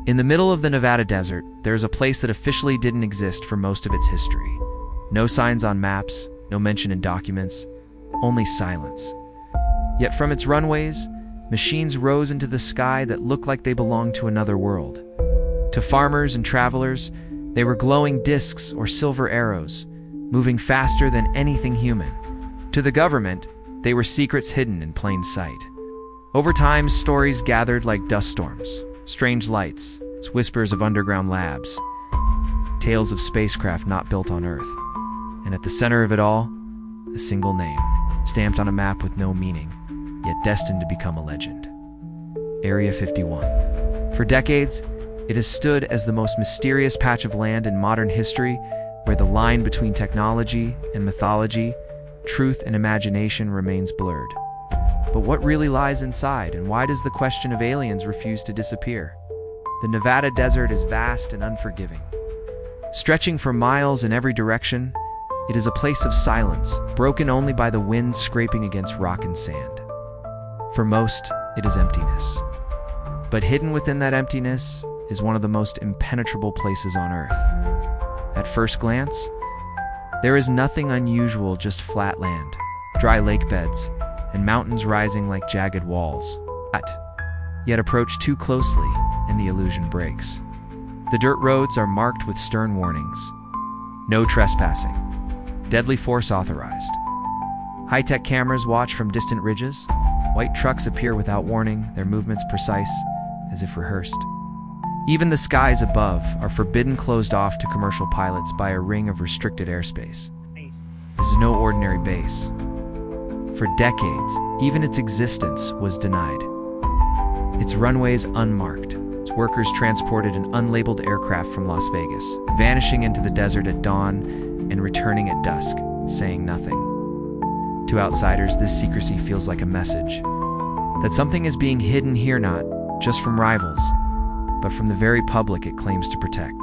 In the middle of the Nevada desert, there is a place that officially didn't exist for most of its history. No signs on maps, no mention in documents, only silence. Yet from its runways, machines rose into the sky that looked like they belonged to another world. To farmers and travelers, they were glowing discs or silver arrows, moving faster than anything human. To the government, they were secrets hidden in plain sight. Over time, stories gathered like dust storms, strange lights, whispers of underground labs, tales of spacecraft not built on Earth. And at the center of it all, a single name, stamped on a map with no meaning, yet destined to become a legend. Area 51. For decades, it has stood as the most mysterious patch of land in modern history, where the line between technology and mythology, truth and imagination remains blurred. But what really lies inside, and why does the question of aliens refuse to disappear? The Nevada desert is vast and unforgiving. Stretching for miles in every direction, it is a place of silence, broken only by the wind scraping against rock and sand. For most, it is emptiness. But hidden within that emptiness is one of the most impenetrable places on Earth. At first glance, there is nothing unusual, just flat land, dry lake beds, and mountains rising like jagged walls. Yet approach too closely, and the illusion breaks. The dirt roads are marked with stern warnings. No trespassing. Deadly force authorized. High-tech cameras watch from distant ridges. White trucks appear without warning, their movements precise, as if rehearsed. Even the skies above are forbidden, closed off to commercial pilots by a ring of restricted airspace. This is no ordinary base. For decades, even its existence was denied. Its runways unmarked, its workers transported in unlabeled aircraft from Las Vegas, vanishing into the desert at dawn and returning at dusk, saying nothing. To outsiders, this secrecy feels like a message that something is being hidden here, not just from rivals, but from the very public it claims to protect.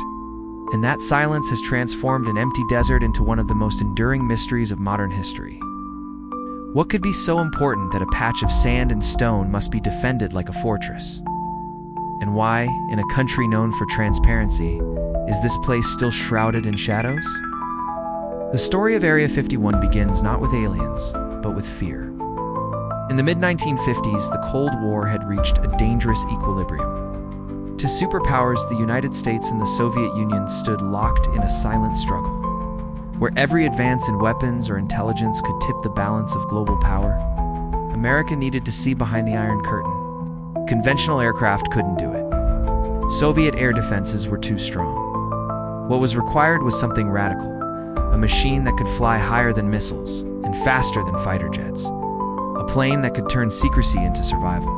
And that silence has transformed an empty desert into one of the most enduring mysteries of modern history. What could be so important that a patch of sand and stone must be defended like a fortress? And why, in a country known for transparency, is this place still shrouded in shadows? The story of Area 51 begins not with aliens, but with fear. In the mid-1950s, the Cold War had reached a dangerous equilibrium. To superpowers, the United States and the Soviet Union stood locked in a silent struggle, where every advance in weapons or intelligence could tip the balance of global power. America needed to see behind the Iron Curtain. Conventional aircraft couldn't do it. Soviet air defenses were too strong. What was required was something radical, a machine that could fly higher than missiles and faster than fighter jets, a plane that could turn secrecy into survival.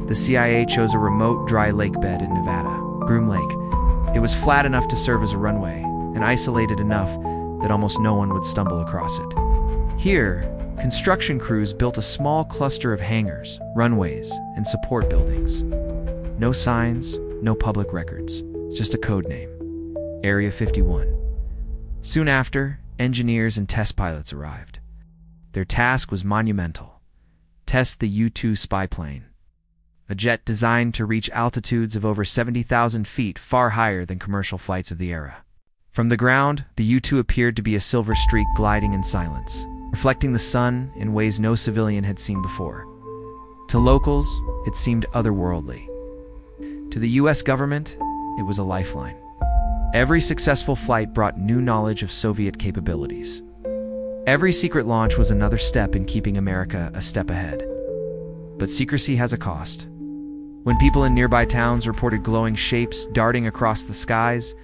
The CIA chose a remote, dry lake bed in Nevada, Groom Lake. It was flat enough to serve as a runway, and isolated enough that almost no one would stumble across it. Here, construction crews built a small cluster of hangars, runways, and support buildings. No signs, no public records, just a code name, Area 51. Soon after, engineers and test pilots arrived. Their task was monumental: test the U-2 spy plane, a jet designed to reach altitudes of over 70,000 feet, far higher than commercial flights of the era. From the ground, the U-2 appeared to be a silver streak gliding in silence, reflecting the sun in ways no civilian had seen before. To locals, it seemed otherworldly. To the US government, it was a lifeline. Every successful flight brought new knowledge of Soviet capabilities. Every secret launch was another step in keeping America a step ahead. But secrecy has a cost. When people in nearby towns reported glowing shapes darting across the skies,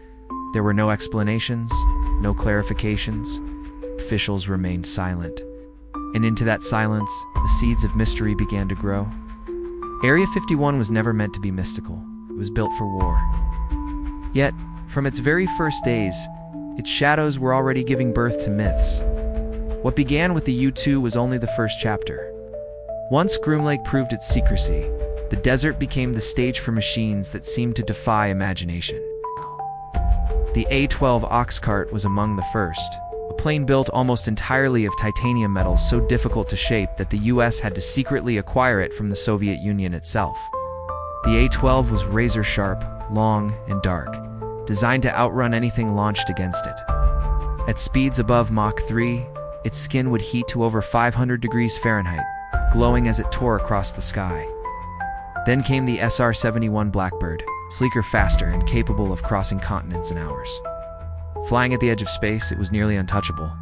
there were no explanations, no clarifications. Officials remained silent. And into that silence, the seeds of mystery began to grow. Area 51 was never meant to be mystical. It was built for war. Yet, from its very first days, its shadows were already giving birth to myths. What began with the U-2 was only the first chapter. Once Groom Lake proved its secrecy, the desert became the stage for machines that seemed to defy imagination. The A-12 ox cart was among the first, a plane built almost entirely of titanium metal so difficult to shape that the US had to secretly acquire it from the Soviet Union itself. The A-12 was razor-sharp, long, and dark, designed to outrun anything launched against it. At speeds above Mach 3, its skin would heat to over 500 degrees Fahrenheit, glowing as it tore across the sky. Then came the SR-71 Blackbird, sleeker, faster, and capable of crossing continents in hours. Flying at the edge of space, it was nearly untouchable.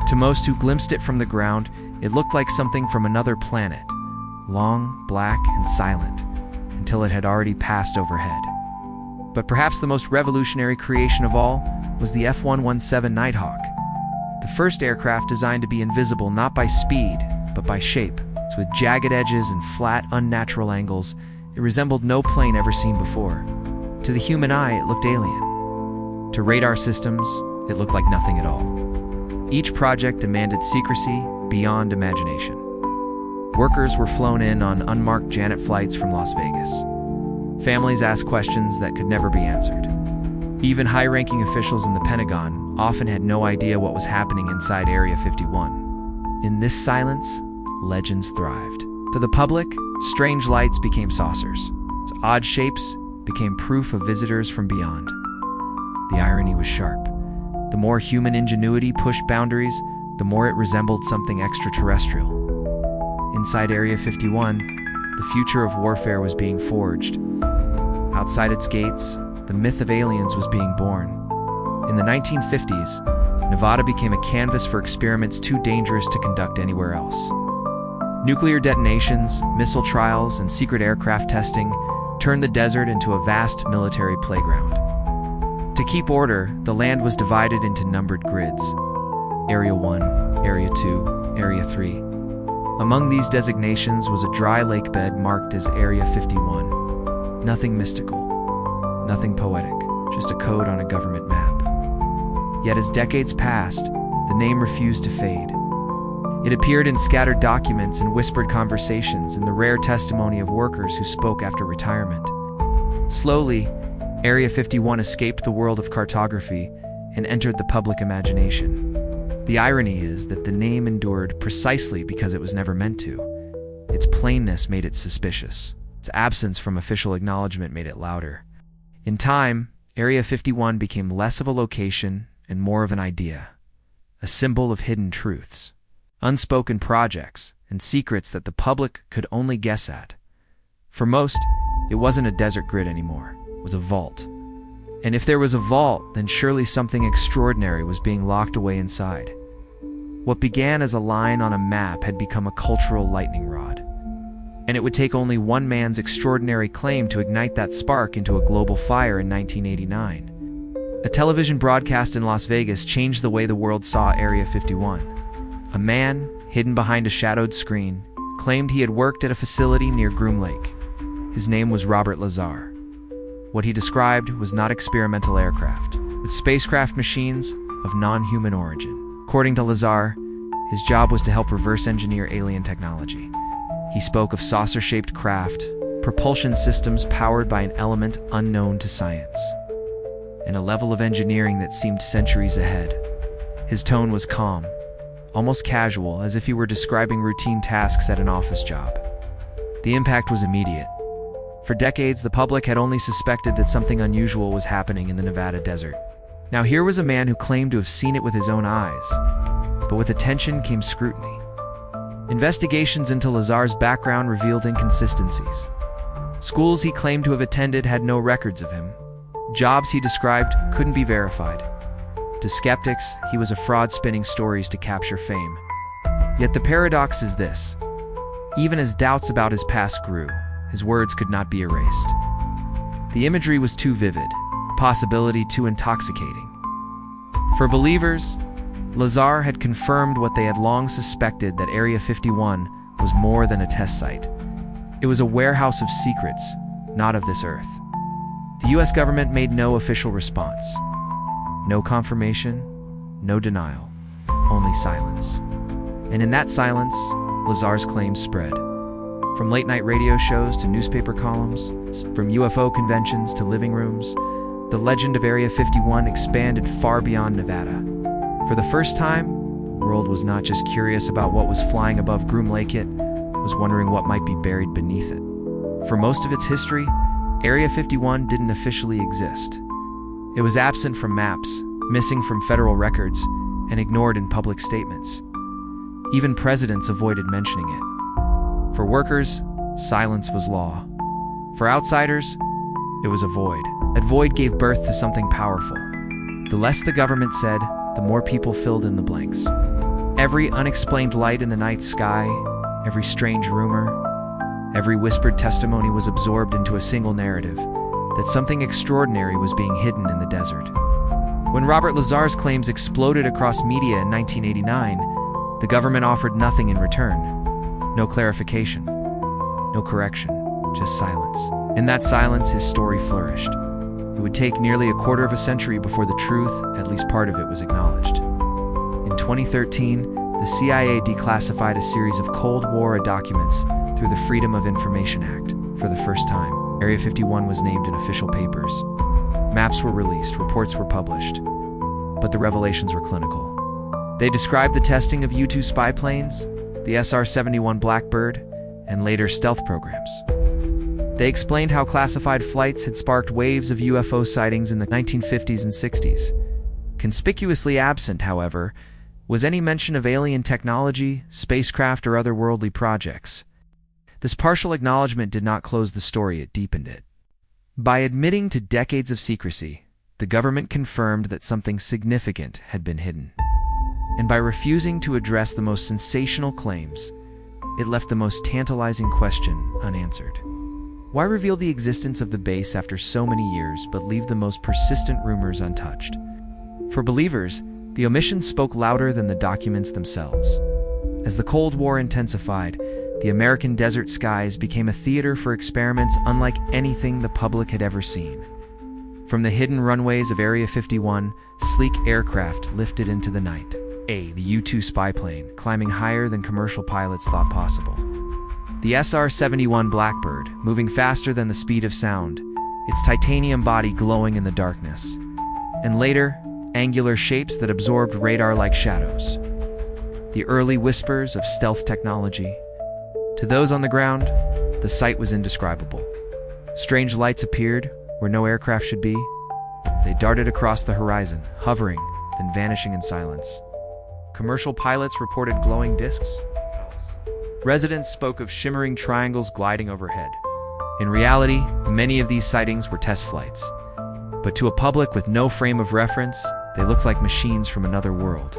To most who glimpsed it from the ground, it looked like something from another planet, long, black, and silent, until it had already passed overhead. But perhaps the most revolutionary creation of all was the F-117 Nighthawk, the first aircraft designed to be invisible not by speed, but by shape. So with jagged edges and flat, unnatural angles, it resembled no plane ever seen before. To the human eye, it looked alien. To radar systems, it looked like nothing at all. Each project demanded secrecy beyond imagination. Workers were flown in on unmarked Janet flights from Las Vegas. Families asked questions that could never be answered. Even high-ranking officials in the Pentagon often had no idea what was happening inside Area 51. In this silence, legends thrived. For the public, strange lights became saucers. Its odd shapes became proof of visitors from beyond. The irony was sharp. The more human ingenuity pushed boundaries, the more it resembled something extraterrestrial. Inside Area 51, the future of warfare was being forged. Outside its gates, the myth of aliens was being born. In the 1950s, Nevada became a canvas for experiments too dangerous to conduct anywhere else. Nuclear detonations, missile trials, and secret aircraft testing turned the desert into a vast military playground. To keep order, the land was divided into numbered grids: Area 1, Area 2, Area 3. Among these designations was a dry lake bed marked as Area 51. Nothing mystical, nothing poetic, just a code on a government map. Yet as decades passed, the name refused to fade. It appeared in scattered documents and whispered conversations and the rare testimony of workers who spoke after retirement. Slowly, Area 51 escaped the world of cartography and entered the public imagination. The irony is that the name endured precisely because it was never meant to. Its plainness made it suspicious. Its absence from official acknowledgement made it louder. In time, Area 51 became less of a location and more of an idea, a symbol of hidden truths, unspoken projects, and secrets that the public could only guess at. For most, it wasn't a desert grid anymore. It was a vault. And if there was a vault, then surely something extraordinary was being locked away inside. What began as a line on a map had become a cultural lightning rod. And it would take only one man's extraordinary claim to ignite that spark into a global fire in 1989. A television broadcast in Las Vegas changed the way the world saw Area 51. A man, hidden behind a shadowed screen, claimed he had worked at a facility near Groom Lake. His name was Bob Lazar. What he described was not experimental aircraft, but spacecraft machines of non-human origin. According to Lazar, his job was to help reverse engineer alien technology. He spoke of saucer-shaped craft, propulsion systems powered by an element unknown to science, and a level of engineering that seemed centuries ahead. His tone was calm, almost casual, as if he were describing routine tasks at an office job. The impact was immediate. For decades, the public had only suspected that something unusual was happening in the Nevada desert. Now here was a man who claimed to have seen it with his own eyes. But with attention came scrutiny. Investigations into Lazar's background revealed inconsistencies. Schools he claimed to have attended had no records of him. Jobs he described couldn't be verified. To skeptics, he was a fraud spinning stories to capture fame. Yet the paradox is this: even as doubts about his past grew, his words could not be erased. The imagery was too vivid, possibility too intoxicating. For believers, Lazar had confirmed what they had long suspected, that Area 51 was more than a test site. It was a warehouse of secrets, not of this earth. The US government made no official response. No confirmation, no denial, only silence. And in that silence, Lazar's claims spread. From late-night radio shows to newspaper columns, from UFO conventions to living rooms, the legend of Area 51 expanded far beyond Nevada. For the first time, the world was not just curious about what was flying above Groom Lake, it was wondering what might be buried beneath it. For most of its history, Area 51 didn't officially exist. It was absent from maps, missing from federal records, and ignored in public statements. Even presidents avoided mentioning it. For workers, silence was law. For outsiders, it was a void. That void gave birth to something powerful. The less the government said, the more people filled in the blanks. Every unexplained light in the night sky, every strange rumor, every whispered testimony was absorbed into a single narrative, that something extraordinary was being hidden in the desert. When Robert Lazar's claims exploded across media in 1989, the government offered nothing in return. No clarification, no correction, just silence. In that silence, his story flourished. It would take nearly a quarter of a century before the truth, at least part of it, was acknowledged. In 2013, the CIA declassified a series of Cold War documents through the Freedom of Information Act. For the first time, Area 51 was named in official papers. Maps were released, reports were published, but the revelations were clinical. They described the testing of U-2 spy planes, the SR-71 Blackbird, and later stealth programs. They explained how classified flights had sparked waves of UFO sightings in the 1950s and 60s. Conspicuously absent, however, was any mention of alien technology, spacecraft, or otherworldly projects. This partial acknowledgement did not close the story, it deepened it. By admitting to decades of secrecy, the government confirmed that something significant had been hidden. And by refusing to address the most sensational claims, it left the most tantalizing question unanswered. Why reveal the existence of the base after so many years but leave the most persistent rumors untouched? For believers, the omission spoke louder than the documents themselves. As the Cold War intensified, the American desert skies became a theater for experiments unlike anything the public had ever seen. From the hidden runways of Area 51, sleek aircraft lifted into the night. The U-2 spy plane, climbing higher than commercial pilots thought possible. The SR-71 Blackbird, moving faster than the speed of sound, its titanium body glowing in the darkness. And later, angular shapes that absorbed radar-like shadows. The early whispers of stealth technology. To those on the ground, the sight was indescribable. Strange lights appeared where no aircraft should be. They darted across the horizon, hovering, then vanishing in silence. Commercial pilots reported glowing discs. Residents spoke of shimmering triangles gliding overhead. In reality, many of these sightings were test flights. But to a public with no frame of reference, they looked like machines from another world.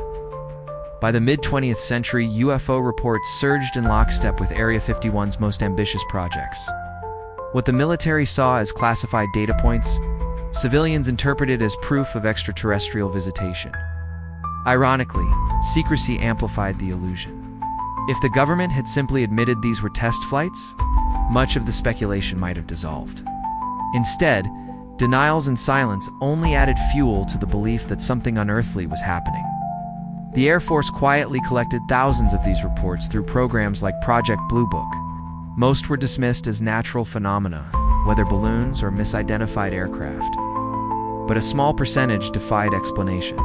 By the mid-20th century, UFO reports surged in lockstep with Area 51's most ambitious projects. What the military saw as classified data points, civilians interpreted as proof of extraterrestrial visitation. Ironically, secrecy amplified the illusion. If the government had simply admitted these were test flights, much of the speculation might have dissolved. Instead, denials and silence only added fuel to the belief that something unearthly was happening. The Air Force quietly collected thousands of these reports through programs like Project Blue Book. Most were dismissed as natural phenomena, whether balloons or misidentified aircraft. But a small percentage defied explanation.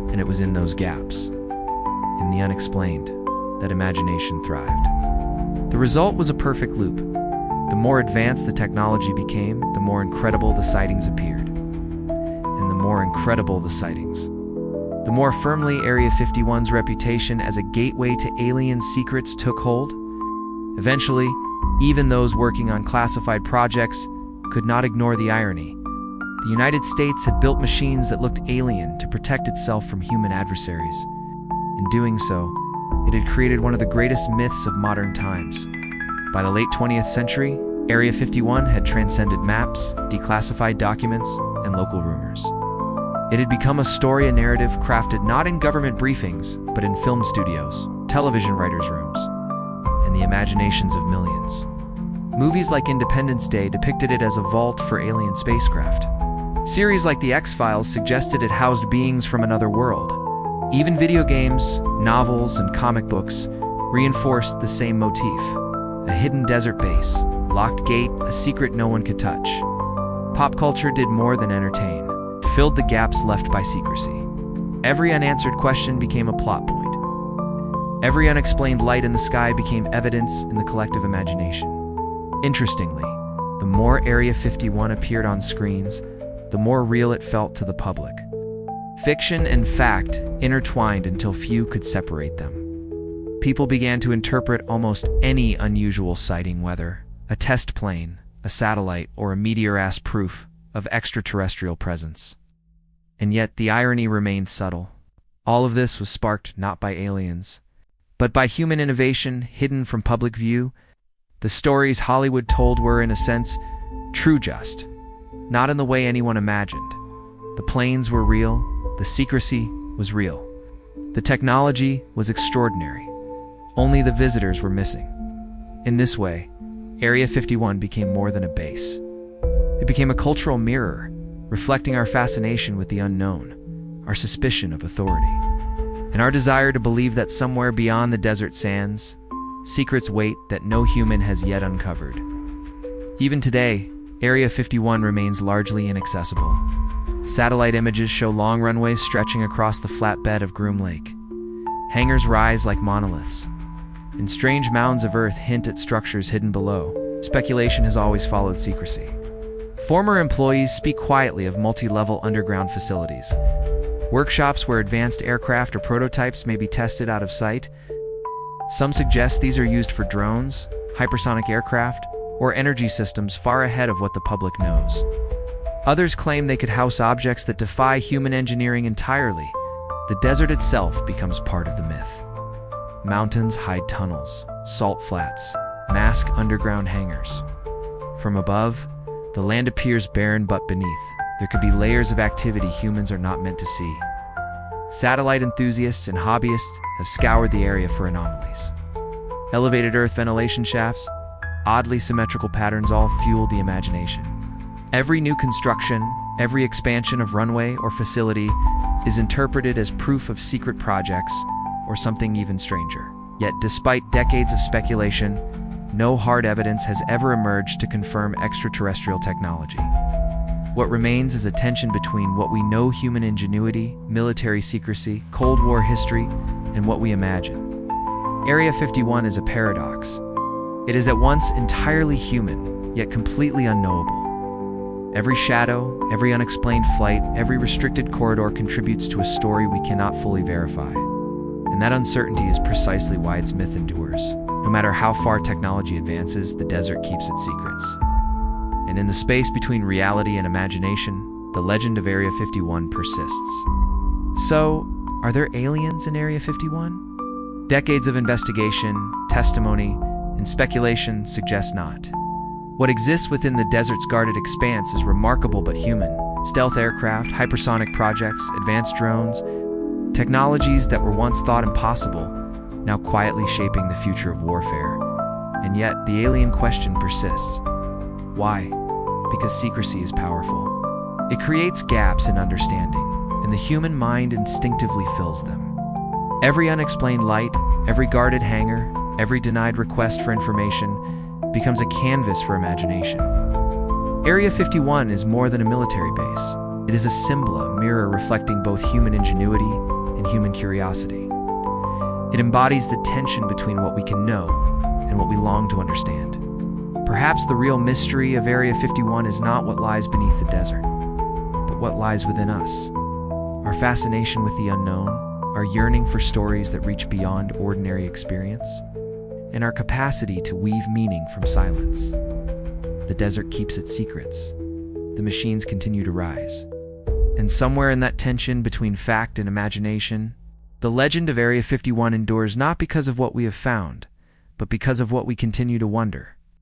And it was in those gaps, in the unexplained, that imagination thrived. The result was a perfect loop. The more advanced the technology became, the more incredible the sightings appeared. And the more incredible the sightings, the more firmly Area 51's reputation as a gateway to alien secrets took hold. Eventually, even those working on classified projects could not ignore the irony. The United States had built machines that looked alien to protect itself from human adversaries. In doing so, it had created one of the greatest myths of modern times. By the late 20th century, Area 51 had transcended maps, declassified documents, and local rumors. It had become a story, a narrative crafted not in government briefings, but in film studios, television writers' rooms, and the imaginations of millions. Movies like Independence Day depicted it as a vault for alien spacecraft. Series like The X-Files suggested it housed beings from another world. Even video games, novels, and comic books reinforced the same motif. A hidden desert base, locked gate, a secret no one could touch. Pop culture did more than entertain. Filled the gaps left by secrecy. Every unanswered question became a plot point. Every unexplained light in the sky became evidence in the collective imagination. Interestingly, The more Area 51 appeared on screens, the more real it felt to the public. Fiction and fact intertwined until few could separate them. People began to interpret almost any unusual sighting, whether a test plane, a satellite, or a meteor, as proof of extraterrestrial presence. And yet the irony remained subtle. All of this was sparked not by aliens, but by human innovation hidden from public view. The stories Hollywood told were, in a sense, true, just not in the way anyone imagined. The planes were real, the secrecy was real, the technology was extraordinary. Only the visitors were missing. In this way, Area 51 became more than a base. It became a cultural mirror, reflecting our fascination with the unknown, our suspicion of authority, and our desire to believe that somewhere beyond the desert sands, secrets wait that no human has yet uncovered. Even today, Area 51 remains largely inaccessible. Satellite images show long runways stretching across the flat bed of Groom Lake. Hangars rise like monoliths, and strange mounds of earth hint at structures hidden below. Speculation has always followed secrecy. Former employees speak quietly of multi-level underground facilities, workshops where advanced aircraft or prototypes may be tested out of sight. Some suggest these are used for drones, hypersonic aircraft, or energy systems far ahead of what the public knows. Others claim they could house objects that defy human engineering entirely. The desert itself becomes part of the myth. Mountains hide tunnels, salt flats, mask underground hangars. From above, the land appears barren, but beneath, there could be layers of activity humans are not meant to see. Satellite enthusiasts and hobbyists have scoured the area for anomalies. Elevated Earth ventilation shafts, oddly symmetrical patterns, all fuel the imagination. Every new construction, every expansion of runway or facility is interpreted as proof of secret projects or something even stranger. Yet, despite decades of speculation, no hard evidence has ever emerged to confirm extraterrestrial technology. What remains is a tension between what we know, human ingenuity, military secrecy, Cold War history, and what we imagine. Area 51 is a paradox. It is at once entirely human, yet completely unknowable. Every shadow, every unexplained flight, every restricted corridor contributes to a story we cannot fully verify. And that uncertainty is precisely why its myth endures. No matter how far technology advances, the desert keeps its secrets. And in the space between reality and imagination, the legend of Area 51 persists. So, are there aliens in Area 51? Decades of investigation, testimony, and speculation suggest not. What exists within the desert's guarded expanse is remarkable but human. Stealth aircraft, hypersonic projects, advanced drones, technologies that were once thought impossible, now quietly shaping the future of warfare. And yet, the alien question persists. Why? Because secrecy is powerful. It creates gaps in understanding, and the human mind instinctively fills them. Every unexplained light, every guarded hangar, every denied request for information becomes a canvas for imagination. Area 51 is more than a military base. It is a symbol, a mirror reflecting both human ingenuity and human curiosity. It embodies the tension between what we can know and what we long to understand. Perhaps the real mystery of Area 51 is not what lies beneath the desert, but what lies within us. Our fascination with the unknown, our yearning for stories that reach beyond ordinary experience, and our capacity to weave meaning from silence. The desert keeps its secrets. The machines continue to rise. And somewhere in that tension between fact and imagination, the legend of Area 51 endures, not because of what we have found, but because of what we continue to wonder.